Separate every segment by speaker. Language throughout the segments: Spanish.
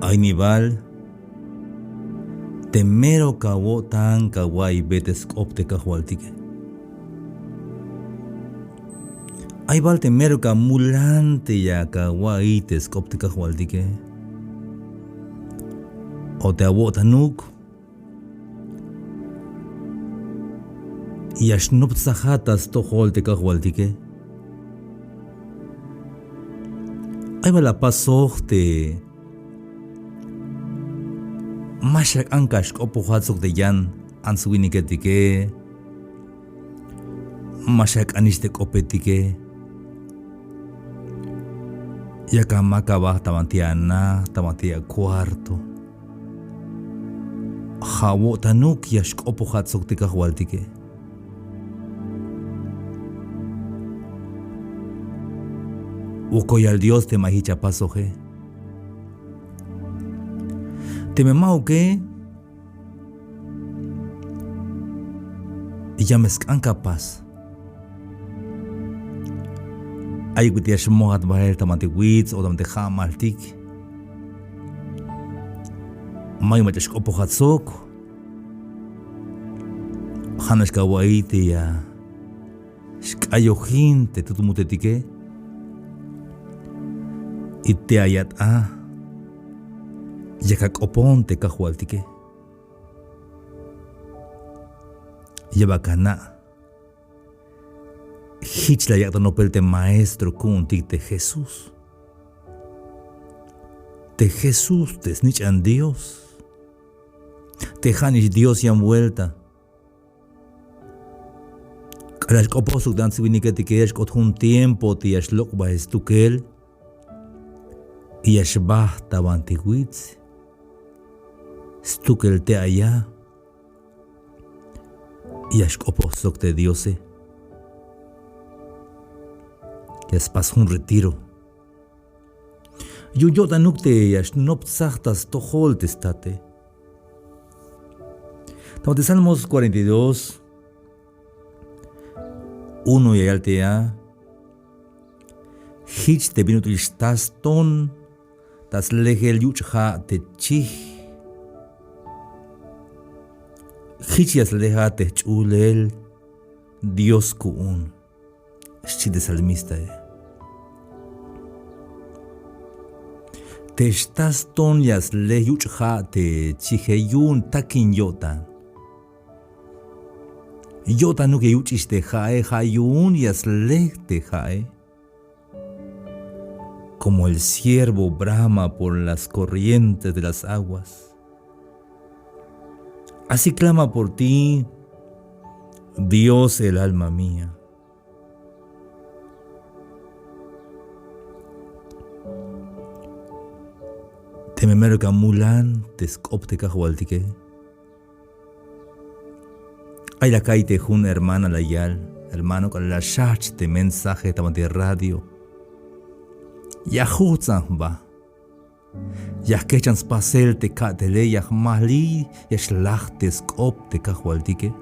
Speaker 1: Ainibal, temero kawo tan kawai betes opte kahualtique. Aibal temero ka mulante ya kawai tes opte kahualtique. O te awo tanuk. Yashnup sahatas to holte kahualtique. Aibal la pasochte. Mashak ankash opohatsok de yan ansuiniketike. Mashak aniste kopetike. Yakamakaba tamantiana, tamantia cuarto. Hawo tanuk yash opohatsok tika hualtike. Ukoyal Dios te mahicha pasoje. Te me mau que ya me escan capaz. Ay que te has mohat baer tamante wits o tamante hamaltik. May machas kopo hatsok. Hanas kawaii te ya. Shkayohin te tutumutetike. Y te ayat Yakak opon te kahualtique. Yabakana. Hichla yaktanopel te maestro kuntik te Jesús. Te Jesús te snichan Dios. Te janish Dios yan vuelta. Kalash koposuk dan sibiniketikesh kot un tiempo te yashlok ba estukel. Y yashbah tabantiwitz. Stukel te allá y ashkoposok te diose. Que es un retiro. Yo tanuk te yashnop sahtas tohol te state. Tamate Salmos 42, 1 y altea. Hich te binutil stas ton, tas legel yuchha te chih. Hichias lejate chulel Dios kuun. Chide salmista. Te estás ton yas leyuchate chiheyun takin yotan. Yotan que yuchis te jae hayun yas le te jae. Como el ciervo brama por las corrientes de las aguas. Así clama por ti, Dios el alma mía. Te me merca mulan, te scopte cajualtique. Ay la caite jun hermana la yal, hermano con la shach de mensaje tamante radio. Ya jutzan va. Yah kechans pasel te katele yah mahli yash lachtes op te kahualtique.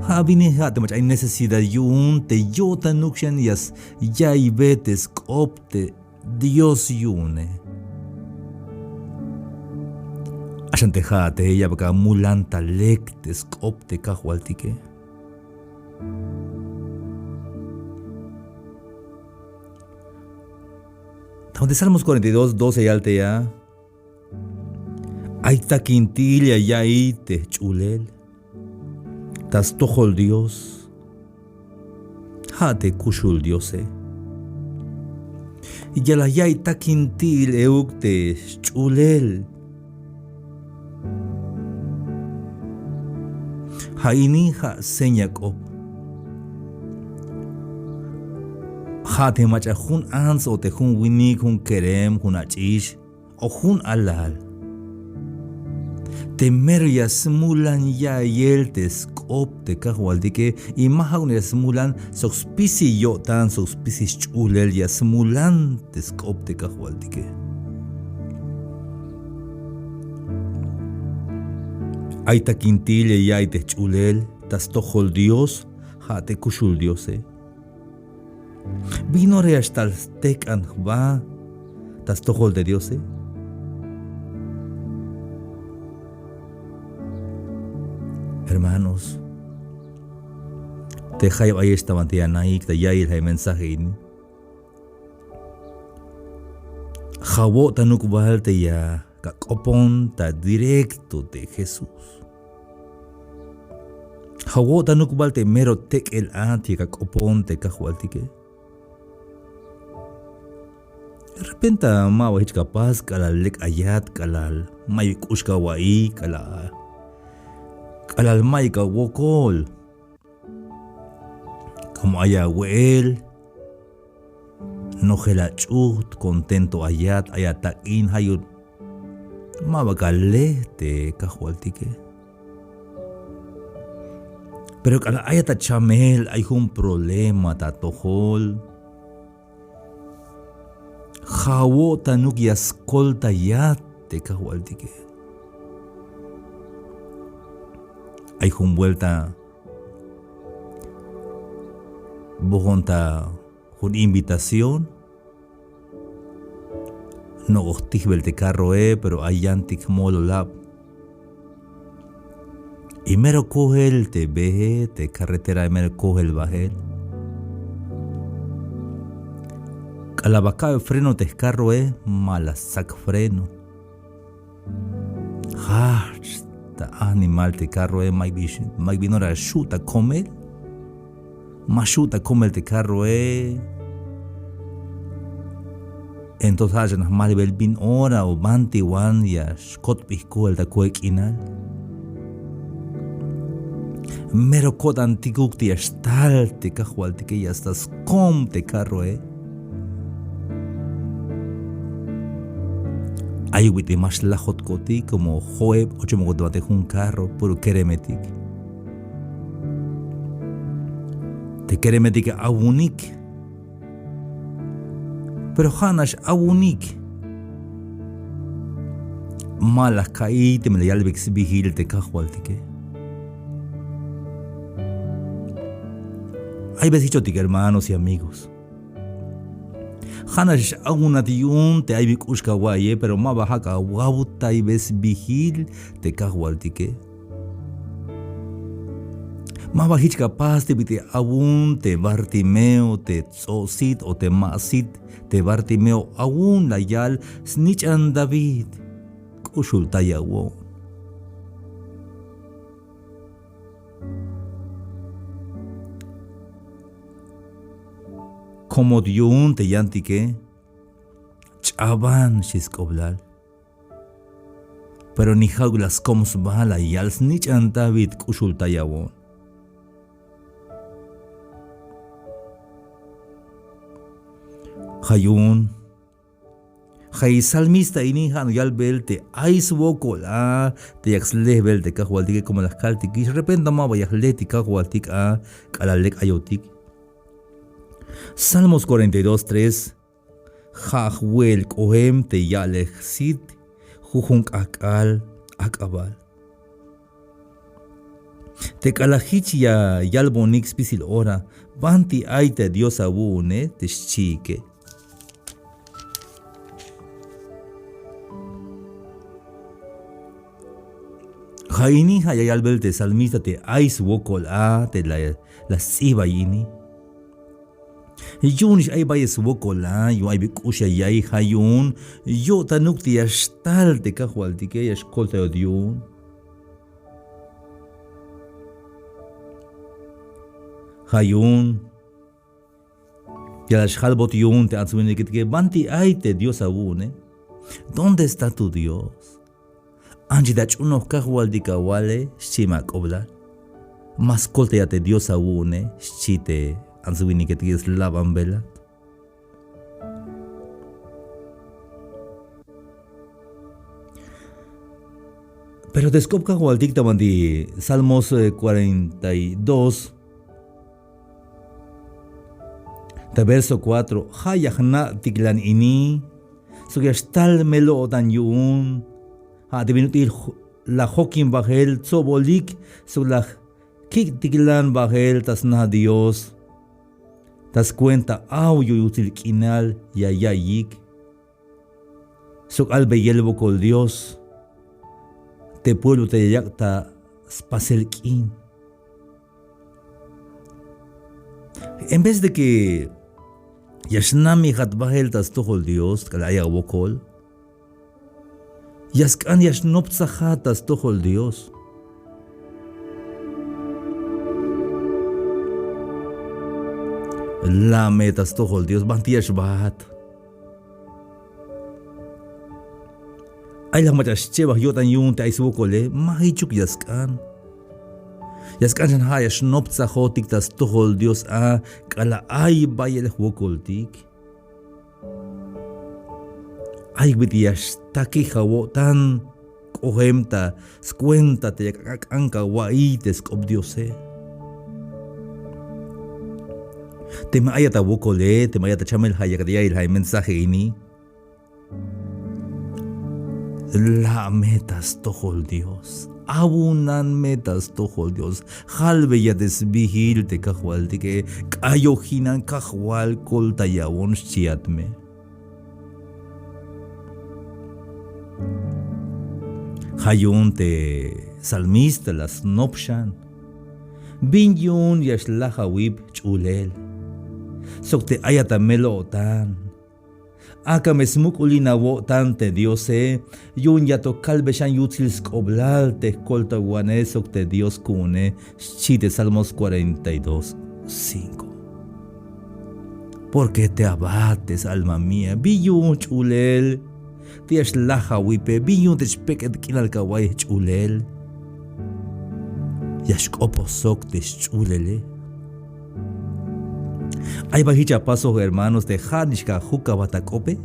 Speaker 1: Habine hat mach hay necesidad yun te yota nukshan yas ya ibetes op te Dios yune. Ashan te jate yabaka mulanta lektes op te kahualtique. De Salmos 42, 12 y altea. Aita quintilla ya ite chulel. Tas tohol Dios. Hate kushul Diose. Y ya la ya ita quintil eukte chulel. Hainija señakop. Hate macha jun ans o te jun winik jun kerem jun achish o jun alal. Temer ya smulan ya yeltes kop te kahualdike y mahaun ya smulan soxpisi yotan soxpisi chulel ya smulan te kop te kahualdike. Aita quintille ya ite chulel tas tohol Dios hate kushul Diose. Vino reastal tek an va tas tojol de Dios, Hermanos, te hay ahí esta mantilla naik, te ya el mensaje ini. Jawo tanuk bahal te ya kakopon ta directo de Jesús. Jawo tanuk bahal te mero tek el anti kakopon te kahualtike. De repente mawa hich capaz kalal lek ayat kalal may kushka wai kalal may ka wokol. Como haya wel, no gela chut, contento ayat, ayatakin hayut, mabagale te kahualtike. Pero kala ayata chamel, hay un problema ta tohol. Jawo tanuk yaskolta yat te kahualtike. Hay un vuelta. Bojonta con invitación no ostihbel te carro pero hay antic molo lab y mero coge el te veje te carretera y mero coge el bajel calabaca el freno te carro mala sac freno ta animal te carro mai binora chuta comer Mashuta come el carro entonces haya nas malibel bin ora o banti wan ya skot pisco el da kuekinal mero kot antiguk ti astal te kahualti que ya estás com te carro hay witi más lajot koti como joeb ocho mo debate un carro por keremetik te keremetik awunik pero hanash awunik malas kaite me yalbex vigil te kahualtike hay besicho tic hermanos y amigos hanash awunatiun te hay ushka waye pero ma bajaka wabuta y bes vigil te kahualtike ma bajich capaz te bite awun te Bartimeo te tzosit o te masit te Bartimeo awun la yal snich an David kushul tayawo como diun te yantike chaban shiskoblal pero ni haulas coms bala yal snich an David kushul tayawo Hayun Hay salmista ini han yalbel te ais wokola te yaxlebel te kahualtik como las kaltik y de repente ma vayahleti kahualtik a kalalek ayotik Salmos 42:3 Jahwel kohem te yalexit jujunk akal akabal te kalahich ya yalbonix pisil ora banti aite Dios abune te chique Haini hayayalbel te salmista te ais wokol a te la siba yini. Yunish ay bayes wokol a yo ay bikusha yay hayun yo tanuk ti ashtal te kahualtike yashkolta yodiun. Hayun yalash halbot yun te ansuine que banti ay te Dios abune. ¿Dónde está tu Dios? Anji dach uno kahualdika wale shimak obla. Mas kolte ya te Dios abune shite ansuini que tienes lavan vela. Pero descop kahualdik tamandi Salmos 42 de verso 4 hayahna tiklan ini sugestal melo dan yun divinutil la hokin bajel tsobolik su la kik tiklan bajel tas na Dios tas cuenta au yutil kinal yayayik Sok albe yelbo col Dios. Te pueblo te yakta spaselkin. En vez de que yashnami hatbahel tas tohol Dios, kalaya wokol, yaskan yashnoptsahatas tohol Dios. La metas tohol Dios, bantiyash bahat. Ay lang matas chebah yotan yun ta iswokole, mahichuk yaskan. Yaskan shan ha yashnoptsahotik tas tohol Dios a kala ay bayel wokoltik. Ay bitiyash taki hawotan kohemta skwenta te anka waites kob Diose. Te maayata wokole, te maayata chamel hayakadiya il hay mensaje ini. La metas tohol Dios. Abunan metas tohol Dios. Halbe ya desbihil te kahwal tike kayohinan kahwal kolta yawon shiatme. Hayun te salmista las nopshan. Binyun yashlaha wib chulel. Sokte ayata melotan. Aka mesmuk ulina tante Diose, yun yato kalbeshan yutil skoblal te kolta guanesok te Dios kune, chite Salmos 42, 5. ¿Por qué te abates, alma mía? Biyun chulel, tiesh laja wipe, biyun te chpeket kilal kawai chulel. Yashkopo sok te chulele. Hay bajicha pasos hermanos de Hanishka Juka Batakope.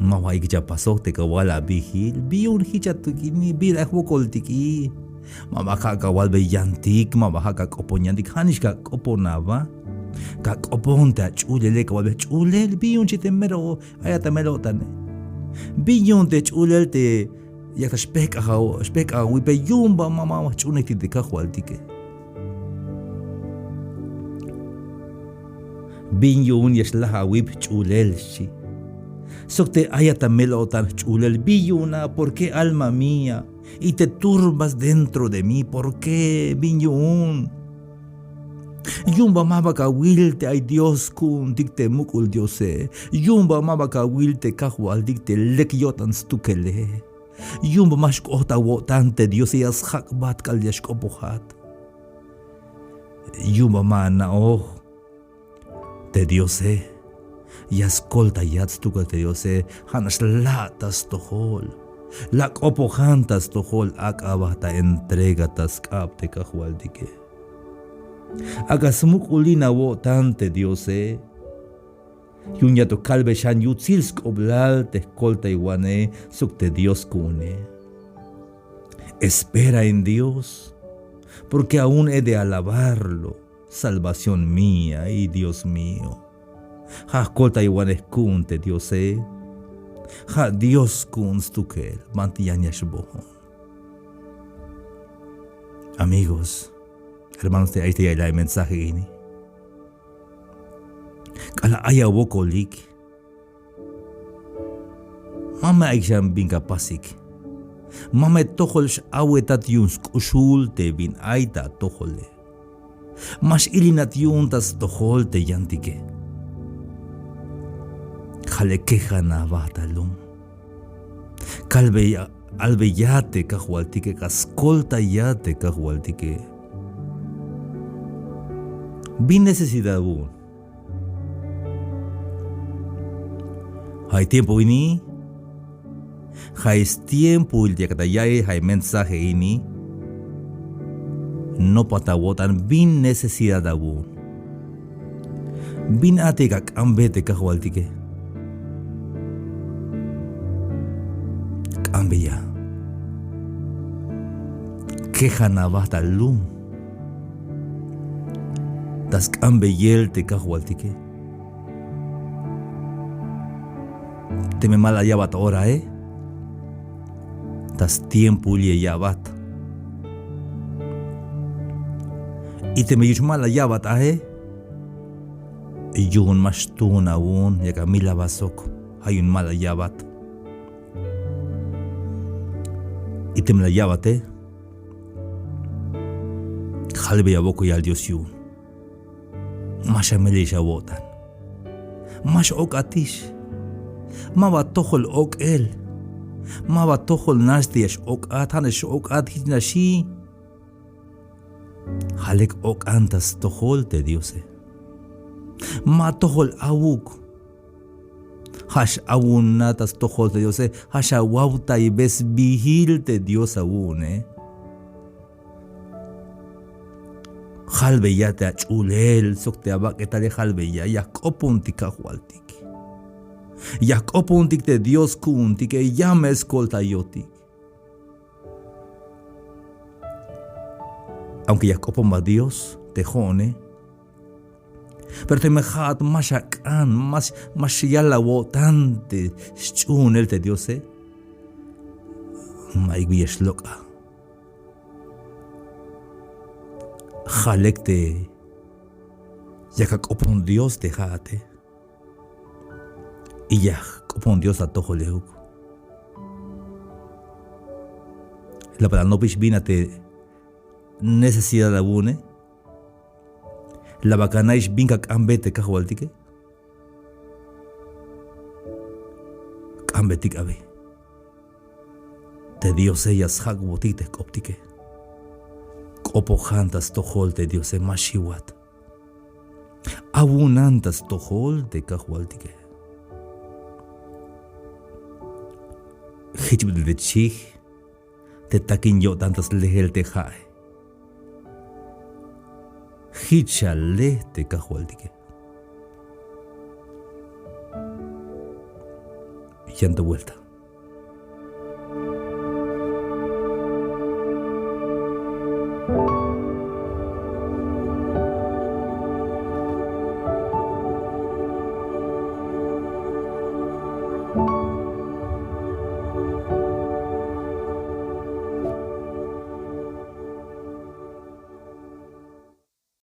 Speaker 1: Mawai kicha pasos te kawala bihil. Biun hicha tukini bila wokol tiki. Mamaka kawal be yantik. Mamaka koponyantik Hanishka koponava. Ka koponta chulele kawal be chulel. Biun chite mero ayata melotane. Biun te chulel te yakta speka wipe yumba mama chunekti de kawal tike. Binyun yaslaha wib chulel shi. Sokte ayata melotan chulel biyuna, ¿por qué alma mía? Y te turbas dentro de mí, ¿por qué binyun? Yumba mabaka wilte ay Dios kun dikte mukul Diose. Yumba mabaka wilte kahwal dikte lekyotan stukele. Yumba mashkota wotante Dios yas hakbat kal yashkopuhat. Yumba mana te Diose, yaskolta yatstuka te Diose, hanas latas tohol, lak opohantas tohol akabata entregatas kapte kahualdike. Agasmuk ulina tante Diose, yunyato kalbe shan yutzilsk oblal te kolta iguane sukte Dios kune. Espera en Dios, porque aún he de alabarlo. Salvación mía y Dios mío. Ha kolta iguanes kunte Diose. Ha Dios kunstukel mantiyañashbohon. Amigos, hermanos de Haití, el mensaje ini. Kala aya wokolik. Mama aikshan bin kapasik. Mama tohol awetat yunsk ushul te bin aita tohole. Mas ilinat yuntas tohol te yantike. Jale queja na batalum. Kalbe albeyate kahualtike, kaskolta yate kahualtike. Bin necesidad un. Hay tiempo ini. Hay tiempo il yakatayay hay mensaje ini. No patawotan bin necesidad aún. Bin ate kak ambete kahualtike. Cambia. Queja na batalum. Das cambeyel te kahualtike. Te me mala yabat ahora, Das tiempo ye yabat. Y te me yishmala yabat, Yun mashtun aún, yakamila basok. hay un mala yabat. Y te me la yabate. Halbe yaboko yal Dios yun. Masha melisha wotan. Mash ok atish. Maba tohol ok el. Maba tohol nastiash ok atanesh ok atinashi. Halek ok antas tohol te Diose. Ma tohol awuk. Hash awun natas tohol te Diose. Hash awauta y bes bihil te Dios awun, Halbe ya te achulel sok te abak etale halbe ya yakopuntik kahualtik. Yakopuntik te Dios kuntik e llame escolta yotik. Aunque yakopon va Dios te jone, pero te mejat mashakan mas yala votante chunel te Dios maigbiyesh loka. Jalekte yakakopon Dios te jate y yakopon Dios a tojo leuk. La para no bínate necesidad abune. La bacanais binka ambete kahualtike. Ambetik abe. Te Dios ellas hagbotique optique. Opo jantas tohol te Dios mashiwat. Abunantas tohol te kahualtike. Hichbid de chich te takin yo tantas lehel te jae. Hichale te kahualtike. Y anda vuelta.